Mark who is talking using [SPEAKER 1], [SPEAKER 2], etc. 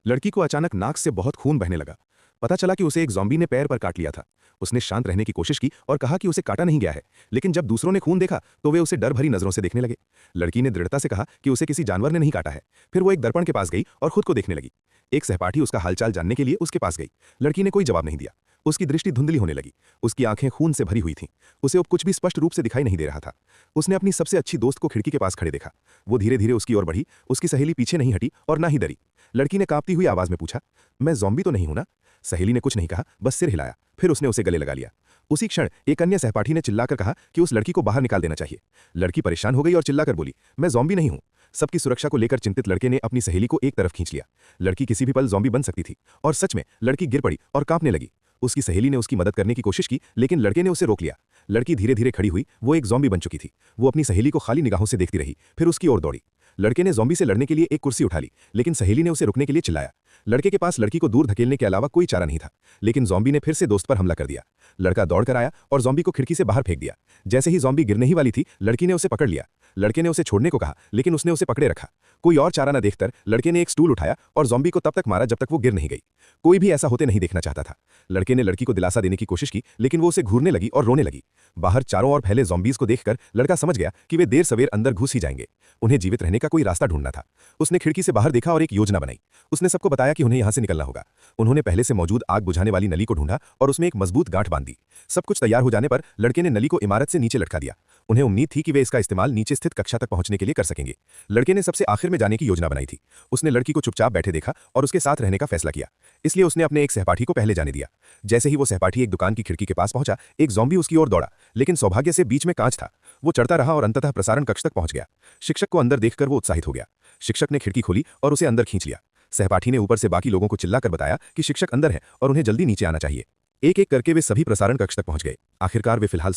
[SPEAKER 1] लड़की को अचानक नाक से बहुत खून बहने लगा। पता चला कि उसे एक ज़ॉम्बी ने पैर पर काट लिया था। उसने शांत रहने की कोशिश की और कहा कि उसे काटा नहीं गया है, लेकिन जब दूसरों ने खून देखा तो वे उसे डर भरी नजरों से देखने लगे। लड़की ने दृढ़ता से कहा कि उसे किसी जानवर ने नहीं काटा है। फिर वो एक दर्पण के पास गई और खुद को देखने लगी। एक सहपाठी उसका हालचाल जानने के लिए उसके पास गई। लड़की ने कोई जवाब नहीं दिया। उसकी दृष्टि धुंधली होने लगी। उसकी आंखें खून से भरी हुई थीं। उसे अब कुछ भी स्पष्ट रूप से दिखाई नहीं दे रहा था। उसने अपनी सबसे अच्छी दोस्त को खिड़की के पास खड़े देखा। वो धीरे धीरे उसकी ओर बढ़ी। उसकी सहेली पीछे नहीं हटी और ना ही डरी। लड़की ने कांपती हुई आवाज में पूछा, मैं ज़ॉम्बी तो नहीं हूं ना? सहेली ने कुछ नहीं कहा, बस सिर हिलाया। फिर उसने उसे गले लगा लिया। उसी क्षण एक अन्य सहपाठी ने चिल्लाकर कहा कि उस लड़की को बाहर निकाल देना चाहिए। लड़की परेशान हो गई और चिल्लाकर बोली, मैं ज़ॉम्बी नहीं हूं। सबकी सुरक्षा को लेकर चिंतित लड़के ने अपनी सहेली को एक तरफ खींच लिया। लड़की किसी भी पल ज़ॉम्बी बन सकती थी और सच में लड़की गिर पड़ी और कांपने लगी। उसकी सहेली ने उसकी मदद करने की कोशिश की, लेकिन लड़के ने उसे रोक लिया। लड़की धीरे धीरे खड़ी हुई। वो एक ज़ॉम्बी बन चुकी थी। वो अपनी सहेली को खाली निगाहों से देखती रही, फिर उसकी ओर दौड़ी। लड़के ने ज़ॉम्बी से लड़ने के लिए एक कुर्सी उठा ली, लेकिन सहेली ने उसे रुकने के लिए चिल्लाया। लड़के के पास लड़की को दूर धकेलने के अलावा कोई चारा नहीं था, लेकिन ज़ॉम्बी ने फिर से दोस्त पर हमला कर दिया। लड़का दौड़कर आया और ज़ॉम्बी को खिड़की से बाहर फेंक दिया। जैसे ही ज़ॉम्बी गिरने ही वाली थी, लड़की ने उसे पकड़ लिया। लड़के ने उसे छोड़ने को कहा, लेकिन उसने उसे पकड़े रखा। कोई और चारा न देखकर लड़के ने एक स्टूल उठाया और ज़ॉम्बी को तब तक मारा जब तक वो गिर नहीं गई। कोई भी ऐसा होते नहीं देखना चाहता था। लड़के ने लड़की को दिलासा देने की कोशिश की, लेकिन वो उसे घूरने लगी और रोने लगी। बाहर चारों ओर फैले ज़ॉम्बीज़ को देखकर लड़का समझ गया कि वे देर सवेर अंदर घुस ही जाएंगे। उन्हें जीवित रहने का कोई रास्ता ढूंढना था। उसने खिड़की से बाहर देखा और एक योजना बनाई। उसने सबको बताया कि उन्हें यहां से निकलना होगा। उन्होंने पहले से मौजूद आग बुझाने वाली नली को ढूंढा और उसमें एक मजबूत गांठ बांध दी। सब कुछ तैयार हो जाने पर लड़के ने नली को इमारत से नीचे लटका दिया। उन्हें उम्मीद थी कि वे इसका इस्तेमाल नीचे स्थित कक्षा तक पहुंचने के लिए कर सकेंगे। लड़के ने सबसे आखिर में जाने की योजना बनाई थी। उसने लड़की को चुपचाप बैठे देखा और उसके साथ रहने का फैसला किया। इसलिए उसने अपने एक सहपाठी को पहले जाने दिया। जैसे ही वो सहपाठी एक दुकान की खिड़की के पास पहुंचा, एक ज़ॉम्बी उसकी ओर दौड़ा, लेकिन सौभाग्य से बीच में कांच था। वो चढ़ता रहा और अंततः प्रसारण कक्ष तक पहुंच गया। शिक्षक को अंदर देखकर वो उत्साहित हो गया। शिक्षक ने खिड़की खोली और उसे अंदर खींच लिया। सहपाठी ने ऊपर से बाकी लोगों को चिल्लाकर बताया कि शिक्षक अंदर है और उन्हें जल्दी नीचे आना चाहिए। एक एक करके वे सभी प्रसारण कक्ष तक पहुंच गए। आखिरकार वे फिलहाल